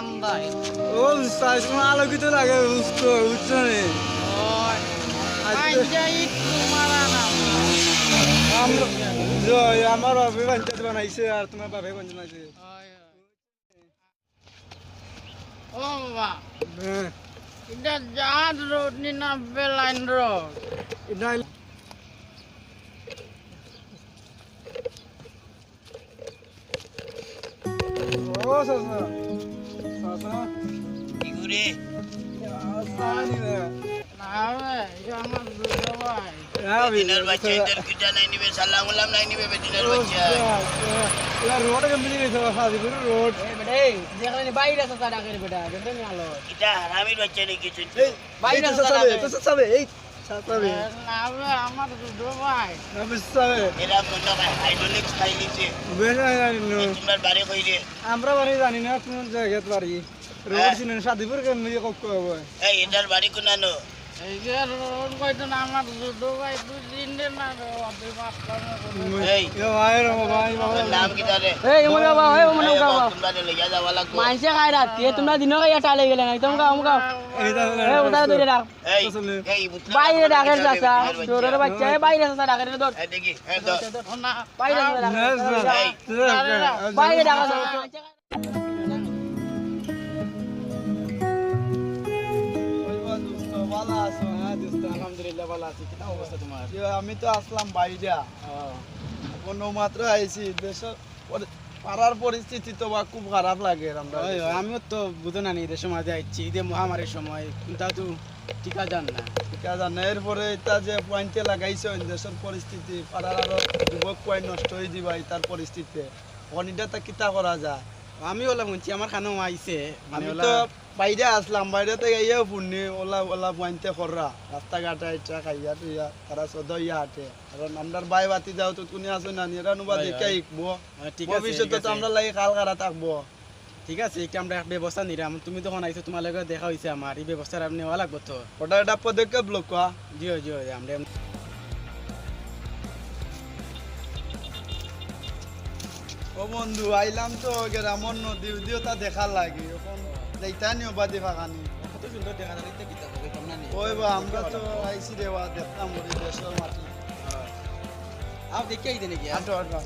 আন্দায় ও উস্তাদ তোমার আলোকিত লাগে বুঝতো বুঝছো নে আমার বাপে পঞ্চায়েত বানাইছে আর তোমার বাপে পঞ্চায়েত বানাইছে ও বাবা হ্যাঁ এটা জাহাজ রোড না বেলাইন রোড এটা ও সাসা সাসা কি করে সানি রে না এটা আমার দুটো ভাই বেদিনার বাচ্চা ইদার কিটা নাই নিবে সালাম আলাম নাই নিবে বেদিনার বাচ্চা এটা রোড কমপ্লিট হইছে হাজিপুর রোড বেটা এই যেখানে বাইরে আছে সাদা করে বেটা দেখেন আলো কিটা হারামির বাচ্চা নাকি তুই বাইরে আছে সাদা তো সাবে এই সাবে না আমার দুটো ভাই না বিসাবে এরা মনে হয় হাইড্রোলিক্স খাই নিছে বেনা জানি না তোমার বাড়ি কইরে আমরা বাড়ি জানি না কোন জায়গায় বাড়ি রোড চিনেন সাদিপুর কেমনি কব কব এই এটার বাড়ি কোনানো এই যে রোড কইতো না আমার দুটো ভাই দুই দিন না ওদের বাপটা এই এ ভাই রে ভাই তোর নাম কি তারে এই ওমনে বাবা এই ওমনে বাবা তোমরা লইয়া যাওয়া লাগবো মাইসে খাই রাতে তোমরা দিনও খাইয়া টালে গেলে না তোমরা আমগা এই ওটা ধরে রাখ এই এই বুতলা বাইরে ডাকের চাচা তোরের বাচ্চা বাইরে চাচা ডাকের ধর এই দেখি এই তো না বাইরে এই বাইরে ডাকা ভালো আছো হ্যাঁ দোস্ত আলহামদুলিল্লাহ ভালো আছি কি অবস্থা তোমার আমি তো আসলাম বাইরা কোনো মাত্র আইছি দেশের পাড়ার পরিস্থিতি তো বা খুব খারাপ লাগে আমরা আমিও তো বুঝো না নি দেশের মাঝে আইছি ঈদের মহামারীর সময় কিন্তু তো টিকা জান না ঠিক আছে না এরপরে এটা যে পয়েন্টে লাগাইছে দেশের পরিস্থিতি পাড়ার আরো যুবক পয়েন্ট নষ্ট হয়ে দিবা তার পরিস্থিতি অনিটা তা কিতা করা যায় আমি ওলা শুনছি আমার খানো আইছে আমি তো বাইরে আসলাম বাইরে থেকে ইয়ে ফুননি ওলা ওলা পয়েন্টে কররা রাস্তাঘাটে এটা খাইয়া টুইয়া তারা সদইয়া হাটে কারণ আমরার বাই বাতি যাও তো তুমি আসো না নিরা নুবা দেখে শিখবো ভবিষ্যতে তো আমরা লাগে কাল কারা থাকবো ঠিক আছে একটা আমরা ব্যবস্থা নিলাম তুমি তখন আইছো তোমার লগে দেখা হইছে আমার এই ব্যবস্থা আপনি নেওয়া লাগবে তো ওটা একটা পদক্ষেপ লোক জিও জিও আমরা ও বন্ধু আইলাম তো গ্রামর নদী উদিও তা দেখার লাগে এখন যাইতা নিও বা দেখা খানি কত সুন্দর দেখা যাচ্ছে কিতা হবে তোমরা নি ওই বা আমরা তো আইছি রেওয়া দেখতাম ওই দেশের মাটি আপ দেখে আইতে নাকি আটো আটো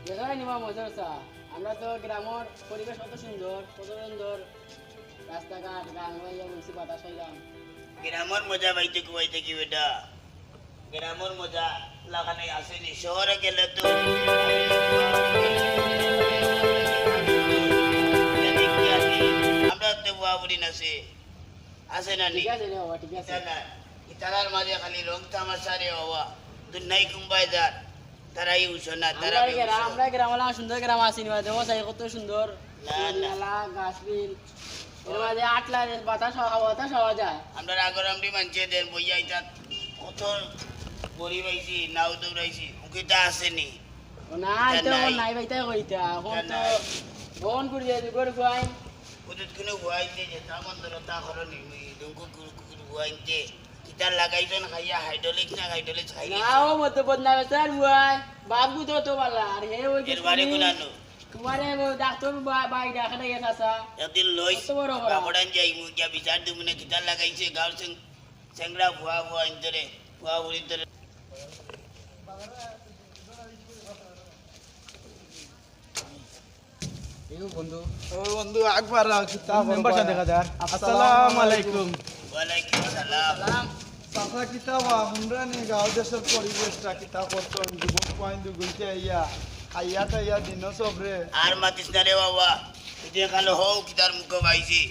দেখাই নিবা মজার চা আমরা তো গ্রামের পরিবেশ কত সুন্দর রাস্তাঘাট গান গাইয়া বলছি বাতাস হইলাম গ্রামের মজা বাইতে কুয়াইতে কি বেটা গ্রামের মজা লাগানে আসেনি শহরে গেলে তো আমরা তো বুয়াবুড়ি নাছে আসে না নি ঠিক আছে রে বাবা ঠিক আছে ইতারার মাঝে খালি রং তামাশা রে বাবা দুনাই কুম্বাইদার তারাই উঠো না তারা আমরা গ্রামলা সুন্দর গ্রাম আছি নিবা দেখো সাই কত সুন্দর না, না। মেলা গাছ বিল এর মাঝে আটলা বাতাস হওয়া যায় আমরা আগরামটি মানছে দেন বইয়া ইতা কত বড়ি পাইছি নাও দৌড়াইছি উকিটা আসেনি না এটা নাই বাইতা কইতা এখন তো ফোন করে দিয়ে করে কই ওদের কোনো হুয়াইতে যে তামন ধরো তা করনি দুঙ্কু কুকুর হুয়াইতে কিতার লাগাইছেন খাইয়া হাইড্রোলিক্স না হাইড্রোলিক্স খাই না ও মত বদনা বেচার বুয়াই বাবু তো বালা আর হে ওই এর বাড়ি গুনানো তোমারে ডাক্তার বাই ডাক্তার গেছে আসা একদিন লই কত বড় বড়। বাপড়ান যাই মু যা বিচার দুমনে কিতার লাগাইছে গাঁর সেংরা ভুয়া ভুয়া ইন্তরে ভুয়া ভুড়ি ইন্তরে এই বন্ধু ও বন্ধু আকবার কিতা মেম্বার সাথে দেখা যার আসসালামু আলাইকুম ওয়ালাইকুম সালাম চাচা কিতা বা আমরা নি গাঁও দেশের পরিবেশটা কিতা করতো যুবক পয়েন্ট গুলতে আইয়া খাইয়া টাইয়া দিন সবরে আর মাতিস না রে বাবা তুই খালো হও কিতার মুখ পাইছি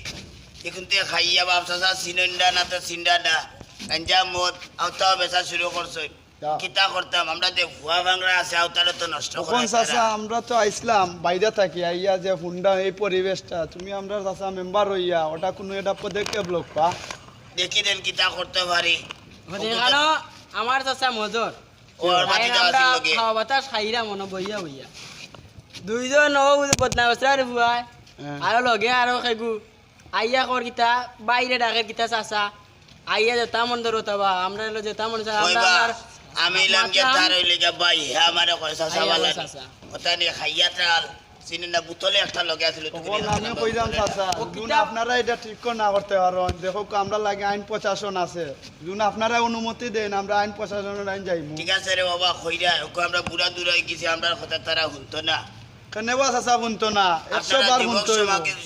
এখন তুই খাইয়া বাপসা সিনন্ডা না তো সিন্ডাডা গাঞ্জা মদ আওতাও বেচা শুরু করছো কিতা করতাম আমরা যে ভুয়া ভাঙরা আছে আওতারে তো নষ্ট তখন করে চাচা আমরা তো আইসলাম বাইরে থাকি আইয়া যে হুন্ডা এই পরিবেশটা তুমি আমরা চাচা মেম্বার হইয়া ওটা কোনো একটা পদক্ষেপ লোক পা দেখি দেন কিতা করতে পারি দেখানো আমার চাচা মজর ওর মাটি দেওয়া ছিল লগে খাওয়া বাতাস খাইরা মনে বইয়া বইয়া দুইজন ও বদনা বসরা রে বুয়াই আর লগে আর খাইগু আইয়া কর কিতা বাইরে ডাকের কিতা চাচা আইয়া যেতা মন ধরো তবা আমরা হলো যেতা মন চাচা আমরা কইবা আর আমি ইলাম যে তার হইলে যে ভাই হ্যাঁ আমারে কইসা আইয়া সাবালা চাচা। ওটা নিয়ে খাইয়া তাল সিনেনা বোতলে একটা লগে আছিল তখন আমি কইলাম চাচা যুন আপনারা এটা ঠিক করে না করতে পারেন দেখো আমরা লাগে আইন প্রশাসন আছে যুন আপনারা অনুমতি দেন আমরা আইন প্রশাসনের আইন যাইমু ঠিক আছে রে বাবা কইরা ওকে আমরা বুড়া দূর হয়ে গেছি আমরা কথা তারা শুনতো না কেনেবা চাচা শুনতো না 100 আপনারা বার যুবক শুনতো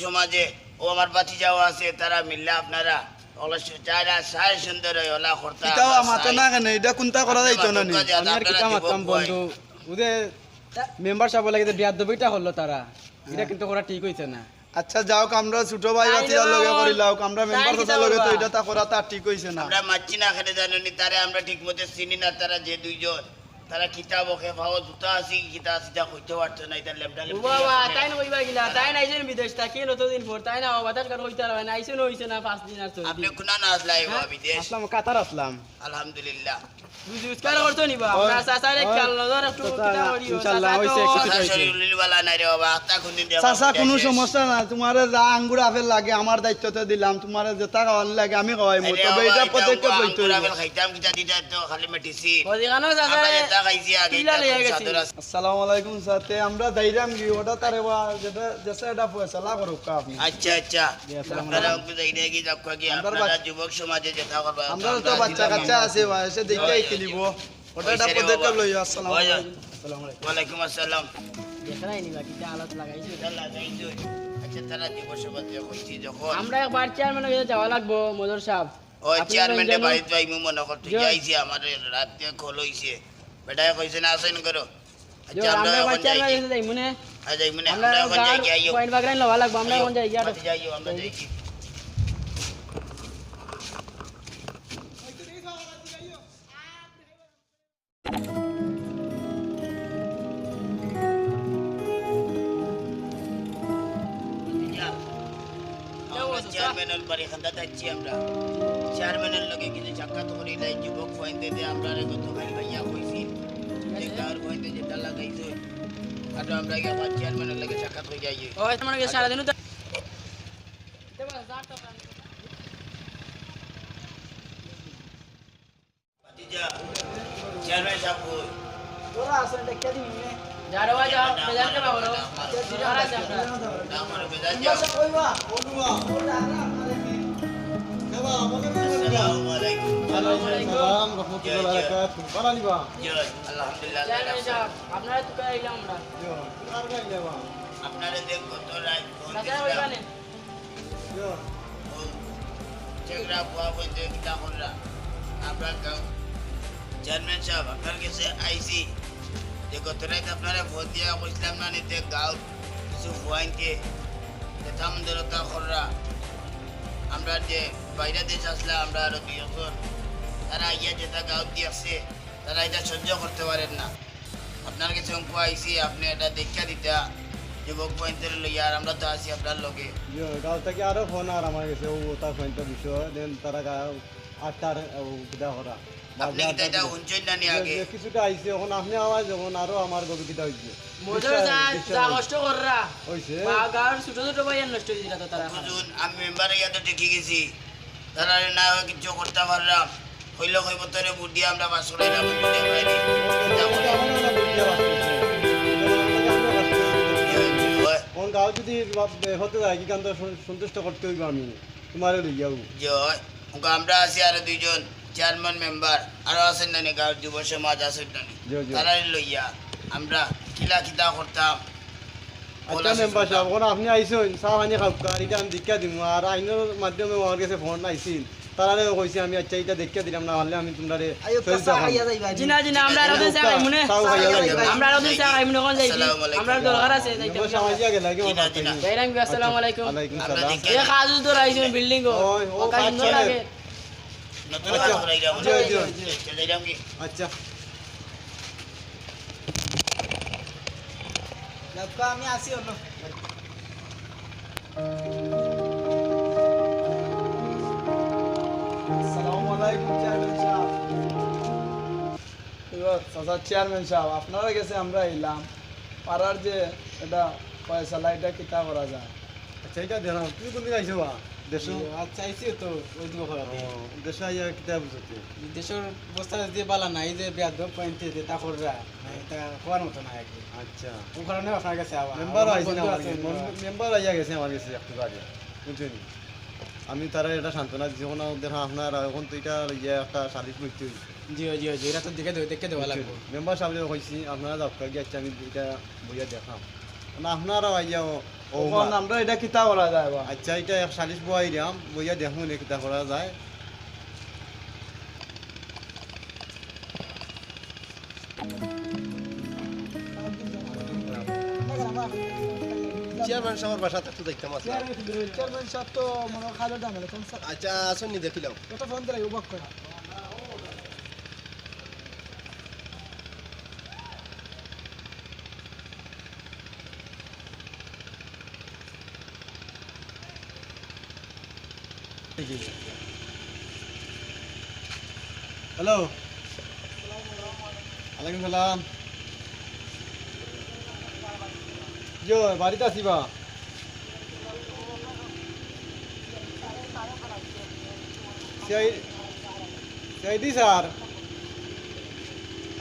সমাজে ও আমার বাতি যাওয়া আছে তারা মিললে আপনারা অলস চাইরা সাই সুন্দর হয় ওলা করতা কিতাও আমাতে না কেন এটা কোনটা করা যাইতো না নি আমি আর কিতা মারতাম বন্ধু ওদের মেম্বার সাহেব লাগে যে বিয়াদবিটা হলো তারা এটা কিন্তু করা ঠিক হইছে না আচ্ছা যাও আমরা ছোট ভাই বাতিজার লগে করিলাও আমরা মেম্বার চাচা লগে তো এটা তা করা তা ঠিক হইছে না আমরা মাছি না খেতে জানি তারে আমরা ঠিক মতো চিনি না তারা যে দুইজন তারা কিতাব ওকে ভাও জুতা আসি কিতা আসিটা কইতে পারতো না এটা লেমডা বাবা তাই না কইবা গিলা তাই না আইছেন বিদেশ থাকি নতদিন পর তাই না বাতাস কার কইতে পারবে না আইছেন হইছে না 5 দিন আর 6 আপনি দিন কোনা না আসলাই বিদেশ আসলাম কাতার আসলাম আলহামদুলিল্লাহ বুঝুস্কার করতো নিবা আমরা চাচারে খেয়াল নজর একটু কিতা করি ইনশাআল্লাহ হইছে কিছু চাচা হইছে শরীর লিলওয়ালা নাই রে বাবা আত্মা কোন দিন চাচা কোনো সমস্যা না তোমারে যা আঙ্গুর আপেল লাগে আমার দায়িত্বতে দিলাম তোমারে যেটা খাওয়ান লাগে আমি খাওয়াইমু তবে এটা পদক্ষেপ লইতে হইব খাইতাম কিতা দিতা তো খালি মেডিসিন ওদিকানো চাচা আমরা যেটা খাইছি আগে কিলা লইয়া গেছি চাদর আছে। আসসালামু আলাইকুম সাথে আমরা দাইরাম কি ওটা তারে যেটা যেসা এটা ফয়সালা করুক কা আপনি আচ্ছা আচ্ছা আপনারা ওকে যাইনে কি যাক কি আপনারা যুবক সমাজে যেটা করবা আমরা তো বাচ্চা কাচ্চা আছে ভাই এসে দেখাই খেলিব ওটা একটা পদক্ষেপ লইয়া আসসালামু আলাইকুম আসসালামু আলাইকুম ওয়ালাইকুম আসসালাম দেখাই নিবা কিতা আলাত লাগাইছি আল্লাহ গাইছো আচ্ছা তারা যুবক সমাজে কইছি যখন আমরা একবার চেয়ারম্যানের কাছে যাওয়া লাগবো মদর সাহেব ওই আপনি চেয়ারম্যানের জানেন- বাড়িতে যাই মনে করতে জয়। যাইছি আমার রাতে কল হইছে বেটায় কইছে না আসেন করো আচ্ছা আমরা আমরা একবার এখন চেয়ারম্যানের যাইছি কাছে যাই মনে আজ যাই মানে আমরা আমরা এখন যাই কি আইও পয়েন্ট বাগরাইন লওয়া লাগবো আমরা এখন যাই গিয়া যাইও আমরা যাইছি চেয়ারম্যানের বাড়ি খান্দা যাচ্ছি আমরা চেয়ারম্যানের লগে কিছু সাক্ষাৎ করি নাই যুবক ফাইন্দে দিয়ে আমরা গত খালি ভাইয়া কইছি যে গাঁর ফাইন্দে যেটা লাগাইছো আর আমরা গিয়ে আবার চেয়ারম্যানের লগে সাক্ষাৎ হয়ে যাই ও তোমার কাছে সারা দিন চেয়ারম্যান সাহেব কই তোরা আসলে দেখা দিবি নে যারবা যাও বেজার কে বাবলো আর আছে আমরা না মানে বেজান যাও কইবা বলুয়া ওটা আপনারে কি কেবা আমাকে আসসালামু আলাইকুম সালাম রাহমাতুল্লাহি ওয়া বারাকাতুহু বালা নিবা জয় আলহামদুলিল্লাহ চেয়ারম্যান সাহেব আপনারা তো কইলাম আমরা ইয়ো আর গাই যাবা আপনারা দেখ কত রাত রাজা কইবানে ইয়ো চেকরা বুয়া বইতে কিতা করলা আপনার গাঁও চেয়ারম্যান সাহেব আপনার কাছে আইসি যে গত রাত আপনারা ভোট দিয়া কইছিলাম না নিতে গাঁও কিছু ফুয়াইনকে যেটা আমাদের তা কররা আমরা যে বাইরে দেশ আসলে আমরা আরো দুইজন তারা ইয়া যেটা গাঁও দিয়েছে তারা এটা সহ্য করতে পারেন না আপনার কাছে অঙ্ক আইসি আপনি এটা দেখা দিতা যুবক পয়েন্টের লইয়া আর আমরা তো আছি আপনার লগে ইয়ো গাঁও থেকে আরো ফোন আর আমার কাছে ও তার ফোনটা বিষয় দেন তারা আটটার কিতা করা আপনি কি এটা শুনছেন না নি আগে কিছুটা আইছে এখন আপনি আওয়াজ যখন আরো আমার গভীর কিতা হইছে মদর যা কষ্ট কররা হইছে বা গাঁর ছোট ছোট ভাইয়ার নষ্ট হয়ে দিলা তো তারা বুঝুন আমি মেম্বারে ইয়াতে ঠিকই গেছি তারা না হয় কিছু করতে পারলাম হইলে কইব তোরে বুদ্ধি আমরা বাস করাইলাম কোন গাঁও যদি হতে যায় কি কান সন্তুষ্ট করতে হইব আমি তোমারে লই যাও জয় আমরা আছি আর দুইজন চেয়ারম্যান মেম্বার আরো আছেন নানি গাঁর যুব সমাজ আছেন নানি জি, জি। তারা লইয়া আমরা কিলা কিতা করতাম আচ্ছা মেম্বার সাহেব এখন আপনি আইসুন চা পানি খাওক এটা আমি দীক্ষা দিব আর আইনের মাধ্যমে আমার কাছে ফোন আইছিল তারা কইছে আমি আচ্ছা এটা দেখিয়া দিলাম না হলে আমি তোমরা জিনা জিনা আমরা আরো দিন চা খাই মনে আমরা আরো দিন চা খাই মনে কোন যাইবি আসসালামু আলাইকুম। আমরা দরকার আছে যাইতে সামাজিয়া গেলা কি জিনা, জিনা। যাইরাম কি আসসালামু আলাইকুম আলাইকুম আমরা সালাম দেখে এ কাজু তো রাইছেন বিল্ডিং ও ওই, ও কাজ কাজ সুন্দর চলে। লাগে নতুন বাস করাইলাম জি, জি, জি। যাইলাম কি আচ্ছা আমি আসি অন্য আসসালামু আলাইকুম চেয়ারম্যান সাহেব চাচা চেয়ারম্যান সাহেব আপনারা কাছে আমরা এলাম পাড়ার যে এটা পয়সালা এটা কিতা করা যায় আচ্ছা এটা দেখো তুই কোন দিন আইছো বা দেশ আচ্ছা আইছি তো ওই দিকে করা দেশ আইয়া কিতা বুঝতে দেশের অবস্থা যদি বালা নাই যে বিয়াদ পয়েন্টে যে তা কররা এটা হওয়ার মতো না আর কি আচ্ছা ও কারণে আপনার কাছে আবার মেম্বার আমার আইছে না বন্ধু আমার আছেন, মেম্বার আইয়া গেছে আমার কাছে একটু আগে বুঝছেন আমি তারা এটা সান্ত্বনা দিছি কোনো দেখা আপনার এখন তো এটা ইয়ে একটা সালিশ করতে হইছে জি জি জি এটা তো দেখে দেওয়া লাগবে মেম্বার সাহেব কইছি আপনারা যাও গিয়ে আচ্ছা আমি এটা বইয়া দেখাম না আপনারা আইয়া ও তখন আমরা এটা কিতা করা যায় বা আচ্ছা এটা এক সালিশ বই দিয়াম বইয়া দেখুন কিতা করা যায় চেয়ারম্যান সাহেবের বাসাতে তো দেখতাম আসলাম চেয়ারম্যান সাহেব তো মনে হয় খালো দাম আচ্ছা আসুন নি দেখিলাম এটা ফোন দিলে উবাক করে হ্যালো ওয়ালাইকুম সালাম ইয়ো বাড়িতে আসিবা সিআইডি স্যার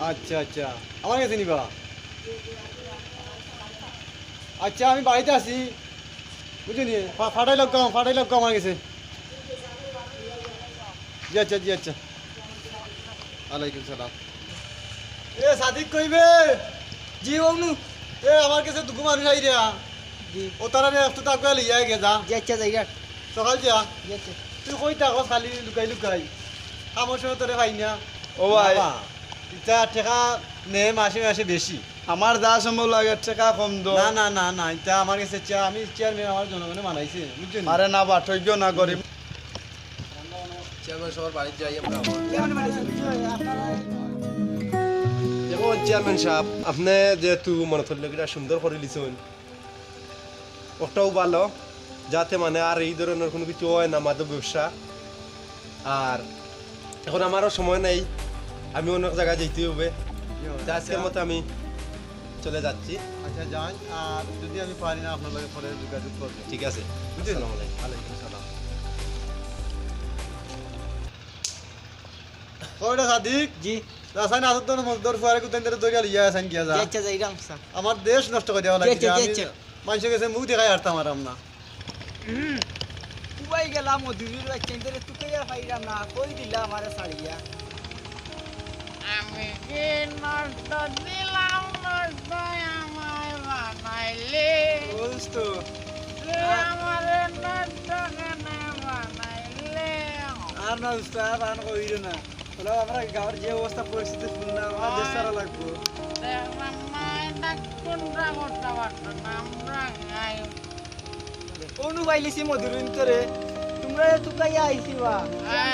আচ্ছা আচ্ছা আমার কাছে নিবা আচ্ছা আমি বাড়িতে আছি বুঝলি ফাটাই লোক আমার কাছে জি আচ্ছা জি আচ্ছা ওয়ালাইকুম সালাম এ সাদিক কইবে জি অনু এ আমার কাছে দুগু মানুষ আই রা ও তারা একটু তাকে লিয়া গে যা জি আচ্ছা জায়গা সকাল যা জি আচ্ছা তুই কই থাকো খালি লুকাই লুকাই আমার সময় তোরে পাই না ও ভাই ইটা টেকা নে মাসে মাসে বেশি আমার যা সম্ভব লাগে টাকা কম দো না না না না এটা আমার কাছে আমি চেয়ারম্যান আমার জনগণে মানাইছে বুঝছেন আরে না পাঠ্য না গরিব চেয়ারম্যান সাহেবের বাড়িতে যাই আমরা দেখুন চেয়ারম্যান সাহেব আপনি যেহেতু মনে করলে এটা সুন্দর করে লিখুন ওটাও ভালো যাতে মানে আর এই ধরনের কোনো কিছু হয় না মাদক ব্যবসা আর এখন আমারও সময় নেই আমি অন্য জায়গায় যেতে হবে তা আজকের মতো আমি চলে যাচ্ছি আচ্ছা যান আর যদি আমি পারি না আপনার লগে পরে যোগাযোগ করবো ঠিক আছে বুঝছেন আসসালামু আলাইকুম। ওয়ালাইকুম সালাম কয়টা সাদিক জি রাসায়ন আসত না মজদুর ফুয়ারে কুতেন ধরে দইরা লিয়া আছেন কি যা জি আচ্ছা জায়গা স্যার আমার দেশ নষ্ট করে দেওয়া জি, লাগছে জি, আমি জি। মানুষের কাছে মুখ দেখাই হারতাম আর না কুবাই গেলাম মধুরীর বাচ্চাদের তুকে আর পাইলাম না কই দিলা আমারে ছাড়িয়া আমি কি নষ্ট দিলাম নষ্ট আমায় বানাইলে বলছ তো তুই আমারে নষ্ট কেনে বানাইলে আর না উস্তাদ আর কইরো না বলো আমরা গাঁর যে অবস্থা পরিস্থিতি শুননা আমরা দেশ সারা লাগবো দেখলাম না এটা কোনটা করতে পারতো না আমরা গাই অনু বাইলিছি মধুরীর তোরে তোমরা তুকাইয়া আইছিবা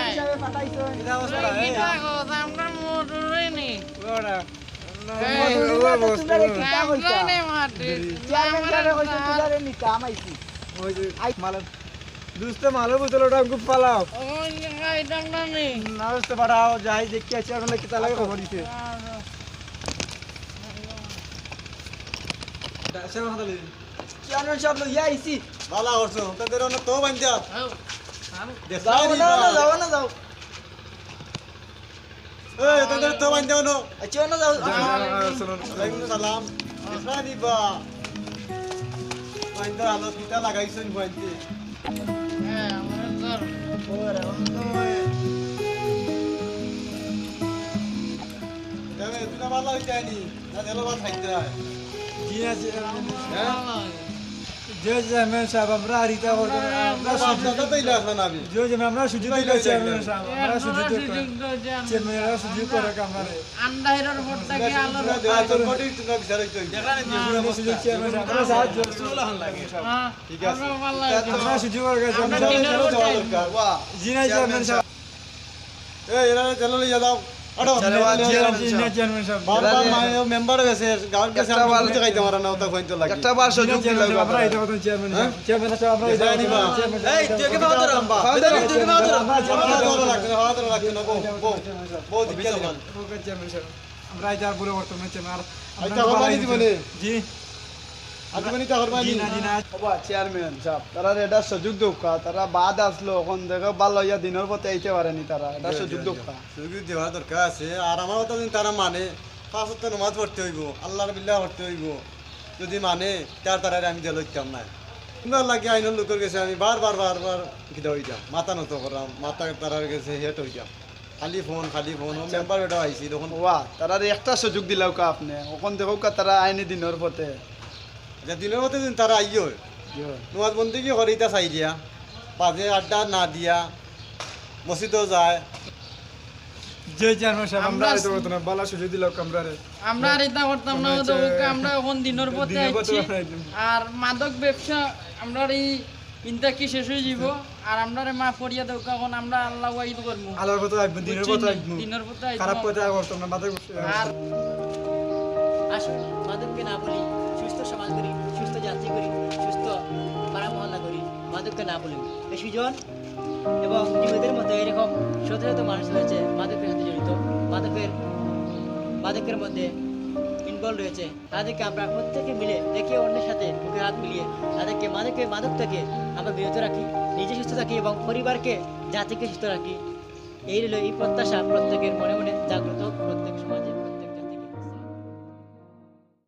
হিসাবে পাঠাইছো এটা অবস্থা এই কিটা কথা আমরা মধুরই নি ওরা আমদানি মাটি চেয়ারম্যান সাহেব কইছে তুলারে নিতে আমাইছি ওই যে মাল দুস্তে মাল বোতলটা আমাকে পালাও ওই খাইতাম না নি না বুঝতে পারাও যাই দেখি আছে এখন কি তালাকে খবর দিতে চেয়ারম্যান সাহেব লইয়া আইছি ভালো করছো তাদের অন্য তো বান্ধা যাও না যাও এই তাদের তো বান্ধা না আচ্ছা না যাও ওয়ালাইকুম সালাম এসা দিবা বান্ধা আলো কিটা লাগাইছেন বান্ধে হ্যাঁ আমরা স্যার যাবে তুই ভালো হইতে আনি না দেলো ভাত খাইতে হয় জি আছে হ্যাঁ যে চেয়ারম্যান সাহেব আমরা হারিতা করতে আমরা দাদা তো ইলা আসবে না আমি যে আমরা সুযোগ দিলে চেয়ারম্যান সাহেব আমরা সুযোগ চেয়ারম্যান সুযোগ করে আমরা আন্ডাইরের ভোটটাকে আলোর কোটি তুমি বিচার হইতো সুযোগ চেয়ারম্যান সাহেব আমরা সাহায্য ঠিক আছে আমরা সুযোগ করে গেছি আমরা দিনের ভোট চাই। জি না চেয়ারম্যান সাহেব এই এরা চলো লিয়ে যাও আটো চেয়ারম্যান সাহেব বারবার মেম্বার গেছে গাঁর গেছে একটা বার- আমি খাইতে মারা না ওটা কইতে লাগে একটা বার সুযোগ দিলে আমরা এটা কথা চেয়ারম্যান সাহেব চেয়ারম্যান সাহেব আমরা এটা নিবা। এই তুই কে বাবা তোরা আমরা এটা বলে বর্তমানে চেয়ারম্যান আচ্ছা, কথা দিদি বলে। জি আজমানি তা করবা নি বাবা চেয়ারম্যান সাহেব তারা এটা সুযোগ দোকা তারা বাদ আসলো এখন দেখো ভালো ইয়া দিনের পথে আইতে পারেনি তারা এটা সুযোগ দোকা সুযোগ দেওয়া দরকার আছে আর আমার কথা যদি তারা মানে 5 ওয়াক্ত নামাজ পড়তে হইব আল্লাহর বিল্লাহ পড়তে হইব যদি মানে তারা আমি দিল ইচ্ছাম নাই সুন্দর লাগে আইনের লোকের কাছে আমি বারবার কিটা হয়ে যাম মাথা নত করাম মাথা তারার কাছে হেট হয়ে যাম খালি ফোন ও মেম্বার এটা আইছি তখন বাবা তারা একটা সুযোগ দিলাও কা আপনি এখন দেখো কা তারা আইনি দিনের পথে যে দিনের মধ্যে দিন তারা আইও নমাজ বন্দি কি করে এটা চাই দিয়া পাঁচে আড্ডা না দিয়া মসজিদও যায় যে চেয়ারম্যান সাহেব আমরা এটা করতে না ভালো সুযোগ দিলাও কামরারে আমরা আর এটা করতাম না তো আমরা এখন দিনের পথে আইছি আর মাদক ব্যবসা আমরা এই ইনটা কি শেষ হয়ে যাব আর আমরা মা ফরিয়া দেব এখন আমরা আল্লাহ ওয়াইদ করব আলোর পথে আইব দিনের পথে আইব দিনের পথে আইব খারাপ পথে করতাম না মাথা আর আসুন মাদককে না বলি সুস্থ সমাজ করি সুস্থ জাতি করি সুস্থ পাড়া মহল্লা করি মাদককে না বলি এই সুজন এবং যুবদের মধ্যে এরকম শত শত মানুষ রয়েছে মাদকের সাথে জড়িত মাদকের মধ্যে ইনভলভ রয়েছে তাদেরকে আমরা প্রত্যেকে মিলে দেখে অন্যের সাথে বুকে হাত মিলিয়ে তাদেরকে মাদক থেকে আমরা বিরত রাখি নিজে সুস্থ থাকি এবং পরিবারকে জাতিকে সুস্থ রাখি এই হলো এই প্রত্যাশা প্রত্যেকের মনে মনে জাগ্রত